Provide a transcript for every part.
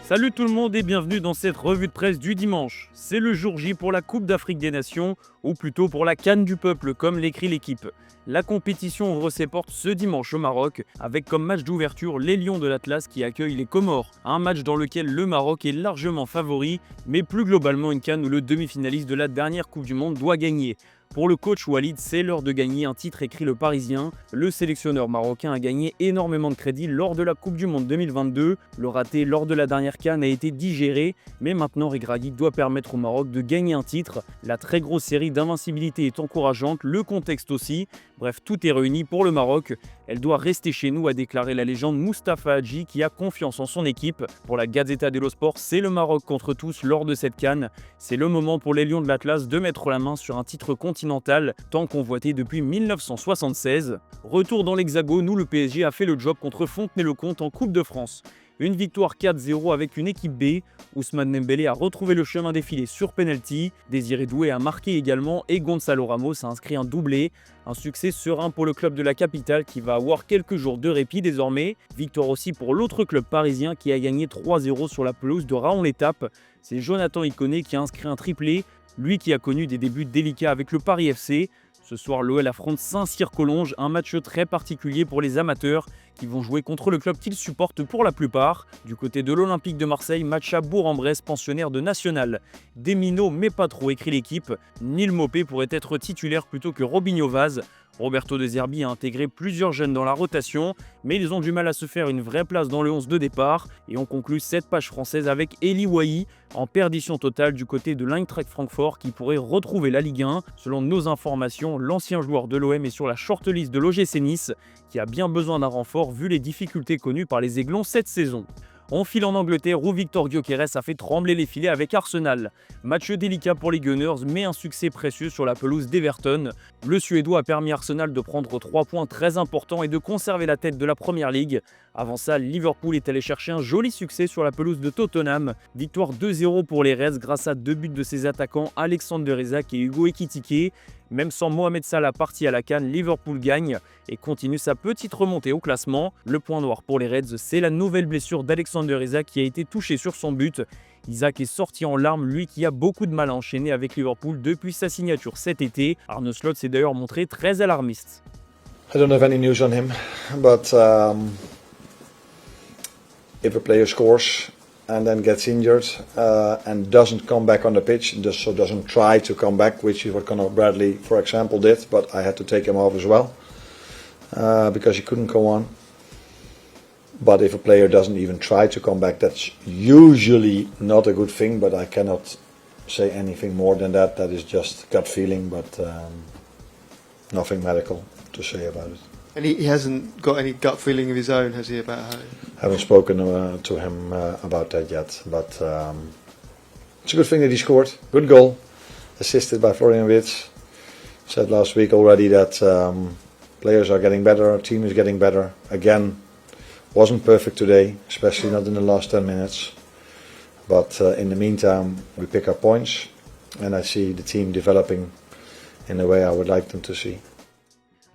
Salut tout le monde et bienvenue dans cette revue de presse du dimanche. C'est le jour J pour la Coupe d'Afrique des Nations, ou plutôt pour la CAN du peuple, comme l'écrit l'équipe. La compétition ouvre ses portes ce dimanche au Maroc, avec comme match d'ouverture les Lions de l'Atlas qui accueillent les Comores. Un match dans lequel le Maroc est largement favori, mais plus globalement une CAN où le demi-finaliste de la dernière Coupe du Monde doit gagner. Pour le coach Walid, c'est l'heure de gagner un titre, écrit le Parisien. Le sélectionneur marocain a gagné énormément de crédit lors de la Coupe du Monde 2022. Le raté lors de la dernière CAN a été digéré, mais maintenant Regragui doit permettre au Maroc de gagner un titre. La très grosse série d'invincibilité est encourageante, le contexte aussi. Bref, tout est réuni pour le Maroc. Elle doit rester chez nous, a déclaré la légende Mustapha Hadji qui a confiance en son équipe. Pour la Gazzetta dello Sport, c'est le Maroc contre tous lors de cette CAN. C'est le moment pour les Lions de l'Atlas de mettre la main sur un titre continental tant convoité depuis 1976. Retour dans l'Hexagone où le PSG a fait le job contre Fontenay-le-Comte en Coupe de France. Une victoire 4-0 avec une équipe B. Ousmane Dembélé a retrouvé le chemin défilé sur penalty. Désiré Doué a marqué également et Gonzalo Ramos a inscrit un doublé. Un succès serein pour le club de la capitale qui va avoir quelques jours de répit désormais. Victoire aussi pour l'autre club parisien qui a gagné 3-0 sur la pelouse de Raon-l'Étape. C'est Jonathan Iconé qui a inscrit un triplé, lui qui a connu des débuts délicats avec le Paris FC. Ce soir, l'OL affronte Saint-Cyr-Collonges, un match très particulier pour les amateurs qui vont jouer contre le club qu'ils supportent pour la plupart. Du côté de l'Olympique de Marseille, match à Bourg-en-Bresse, pensionnaire de National. Des minots, mais pas trop, écrit l'équipe. Neil Maupay pourrait être titulaire plutôt que Robinho Vaz. Roberto De Zerbi a intégré plusieurs jeunes dans la rotation, mais ils ont du mal à se faire une vraie place dans le 11 de départ. Et on conclut cette page française avec Eli Wahi, en perdition totale du côté de l'Eintracht Francfort qui pourrait retrouver la Ligue 1. Selon nos informations, l'ancien joueur de l'OM est sur la shortlist de l'OGC Nice, qui a bien besoin d'un renfort vu les difficultés connues par les Aiglons cette saison. On file en Angleterre où Victor Gyökeres a fait trembler les filets avec Arsenal. Match délicat pour les Gunners, mais un succès précieux sur la pelouse d'Everton. Le Suédois a permis à Arsenal de prendre 3 points très importants et de conserver la tête de la Première Ligue. Avant ça, Liverpool est allé chercher un joli succès sur la pelouse de Tottenham. Victoire 2-0 pour les Reds grâce à 2 buts de ses attaquants Alexander Isak et Hugo Ekitike. Même sans Mohamed Salah parti à la CAN, Liverpool gagne et continue sa petite remontée au classement. Le point noir pour les Reds, c'est la nouvelle blessure d'Alexander Isak qui a été touché sur son but. Isak est sorti en larmes, lui qui a beaucoup de mal à enchaîner avec Liverpool depuis sa signature cet été. Arne Slot s'est d'ailleurs montré très alarmiste. I don't have any news on him, but if a player scores and then gets injured and doesn't come back on the pitch, so doesn't try to come back, which is what Conor Bradley, for example, did, but I had to take him off as well because he couldn't go on. But if a player doesn't even try to come back, that's usually not a good thing, but I cannot say anything more than that. That is just gut feeling, but nothing medical to say about it. And he hasn't got any gut feeling of his own, has he, about how... Haven't spoken to him about that yet, but it's a good thing that he scored. Good goal, assisted by Florian Wirtz. Said last week already that players are getting better, our team is getting better. Again, wasn't perfect today, especially not in the last 10 minutes. But in the meantime, we pick up points, and I see the team developing in the way I would like them to see.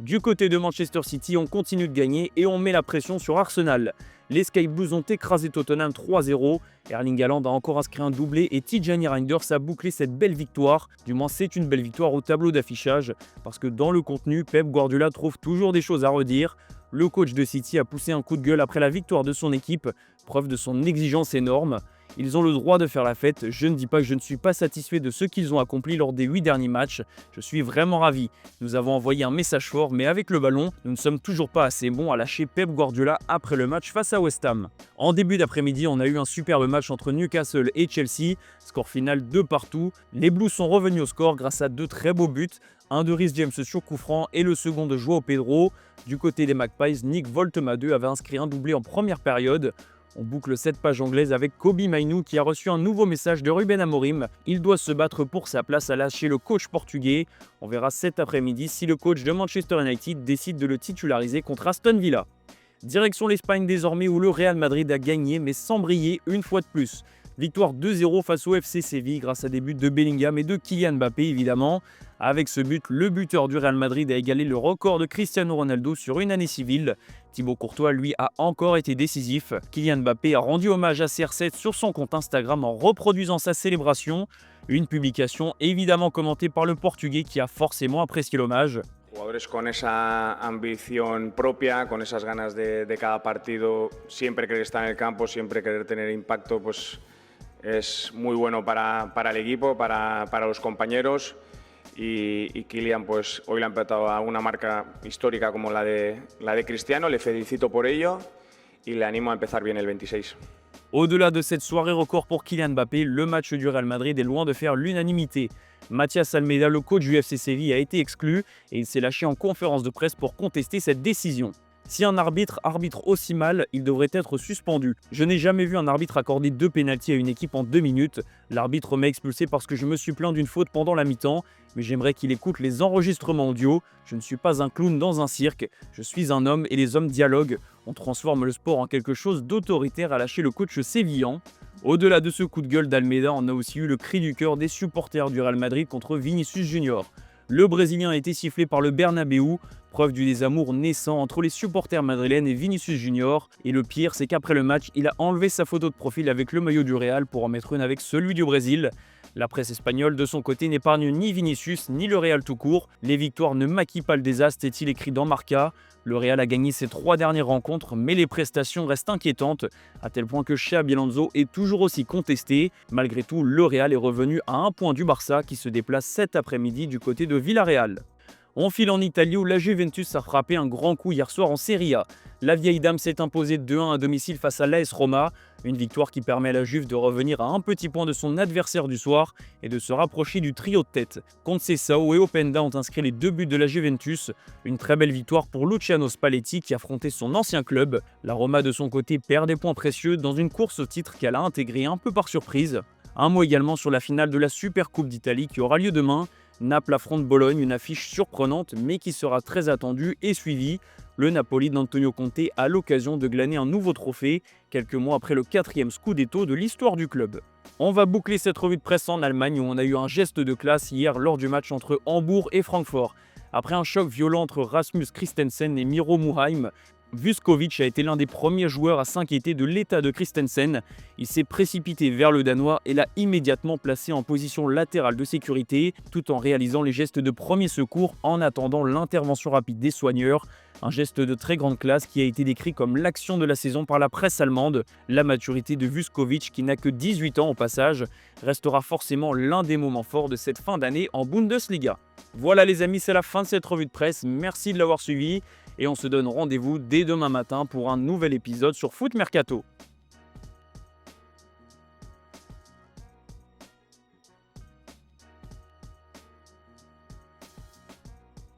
Du côté de Manchester City, on continue de gagner et on met la pression sur Arsenal. Les Sky Blues ont écrasé Tottenham 3-0. Erling Haaland a encore inscrit un doublé et Tijani Reinders a bouclé cette belle victoire. Du moins, c'est une belle victoire au tableau d'affichage parce que dans le contenu, Pep Guardiola trouve toujours des choses à redire. Le coach de City a poussé un coup de gueule après la victoire de son équipe, preuve de son exigence énorme. Ils ont le droit de faire la fête, je ne dis pas que je ne suis pas satisfait de ce qu'ils ont accompli lors des 8 derniers matchs, je suis vraiment ravi. Nous avons envoyé un message fort, mais avec le ballon, nous ne sommes toujours pas assez bons à lâcher Pep Guardiola après le match face à West Ham. En début d'après-midi, on a eu un superbe match entre Newcastle et Chelsea, score final 2 partout. Les Blues sont revenus au score grâce à 2 très beaux buts, un de Reece James sur coup franc et le second de Joao Pedro. Du côté des Magpies, Nick Woltemade avait inscrit un doublé en première période. On boucle cette page anglaise avec Kobbie Mainoo qui a reçu un nouveau message de Ruben Amorim. Il doit se battre pour sa place à lâcher le coach portugais. On verra cet après-midi si le coach de Manchester United décide de le titulariser contre Aston Villa. Direction l'Espagne désormais où le Real Madrid a gagné mais sans briller une fois de plus. Victoire 2-0 face au FC Séville grâce à des buts de Bellingham et de Kylian Mbappé évidemment. Avec ce but, le buteur du Real Madrid a égalé le record de Cristiano Ronaldo sur une année civile. Thibaut Courtois, lui, a encore été décisif. Kylian Mbappé a rendu hommage à CR7 sur son compte Instagram en reproduisant sa célébration. Une publication évidemment commentée par le Portugais qui a forcément apprécié l'hommage. Jugadores con esa ambición propia, con esas ganas de cada partido, siempre querer estar en el campo, siempre querer tener impacto, pues es muy bueno para el equipo, para los compañeros. Y Kylian pues hoy le ha empatado a una marca histórica como la de Cristiano, le felicito por ello y le animo a empezar bien el 26. Au-delà de cette soirée record pour Kylian Mbappé, le match du Real Madrid est loin de faire l'unanimité. Mathias Almeida, le coach du FC Séville, a été exclu et il s'est lâché en conférence de presse pour contester cette décision. Si un arbitre arbitre aussi mal, il devrait être suspendu. Je n'ai jamais vu un arbitre accorder 2 pénaltys à une équipe en 2 minutes. L'arbitre m'a expulsé parce que je me suis plaint d'une faute pendant la mi-temps, mais j'aimerais qu'il écoute les enregistrements audio. Je ne suis pas un clown dans un cirque, je suis un homme et les hommes dialoguent. On transforme le sport en quelque chose d'autoritaire, a lâché le coach sévillan. Au-delà de ce coup de gueule d'Almeida, on a aussi eu le cri du cœur des supporters du Real Madrid contre Vinicius Junior. Le Brésilien a été sifflé par le Bernabéu, preuve du désamour naissant entre les supporters madrilènes et Vinicius Junior. Et le pire, c'est qu'après le match, il a enlevé sa photo de profil avec le maillot du Real pour en mettre une avec celui du Brésil. La presse espagnole, de son côté, n'épargne ni Vinicius ni le Real tout court. Les victoires ne maquillent pas le désastre, est-il écrit dans Marca. Le Real a gagné ses 3 dernières rencontres, mais les prestations restent inquiétantes, à tel point que Xabi Alonso est toujours aussi contesté. Malgré tout, le Real est revenu à 1 point du Barça, qui se déplace cet après-midi du côté de Villarreal. On file en Italie où la Juventus a frappé un grand coup hier soir en Serie A. La vieille dame s'est imposée 2-1 à domicile face à l'AS Roma, une victoire qui permet à la Juve de revenir à un petit point de son adversaire du soir et de se rapprocher du trio de tête. Conceição et Openda ont inscrit les 2 buts de la Juventus, une très belle victoire pour Luciano Spalletti qui affrontait son ancien club. La Roma de son côté perd des points précieux dans une course au titre qu'elle a intégrée un peu par surprise. Un mot également sur la finale de la Supercoupe d'Italie qui aura lieu demain. Naples affronte Bologne, une affiche surprenante mais qui sera très attendue et suivie. Le Napoli d'Antonio Conte a l'occasion de glaner un nouveau trophée, quelques mois après le 4e Scudetto de l'histoire du club. On va boucler cette revue de presse en Allemagne où on a eu un geste de classe hier lors du match entre Hambourg et Francfort. Après un choc violent entre Rasmus Christensen et Miro Muheim, Vuskovic a été l'un des premiers joueurs à s'inquiéter de l'état de Christensen. Il s'est précipité vers le Danois et l'a immédiatement placé en position latérale de sécurité, tout en réalisant les gestes de premier secours en attendant l'intervention rapide des soigneurs. Un geste de très grande classe qui a été décrit comme l'action de la saison par la presse allemande. La maturité de Vuskovic, qui n'a que 18 ans au passage, restera forcément l'un des moments forts de cette fin d'année en Bundesliga. Voilà les amis, c'est la fin de cette revue de presse. Merci de l'avoir suivi et on se donne rendez-vous dès demain matin pour un nouvel épisode sur Foot Mercato.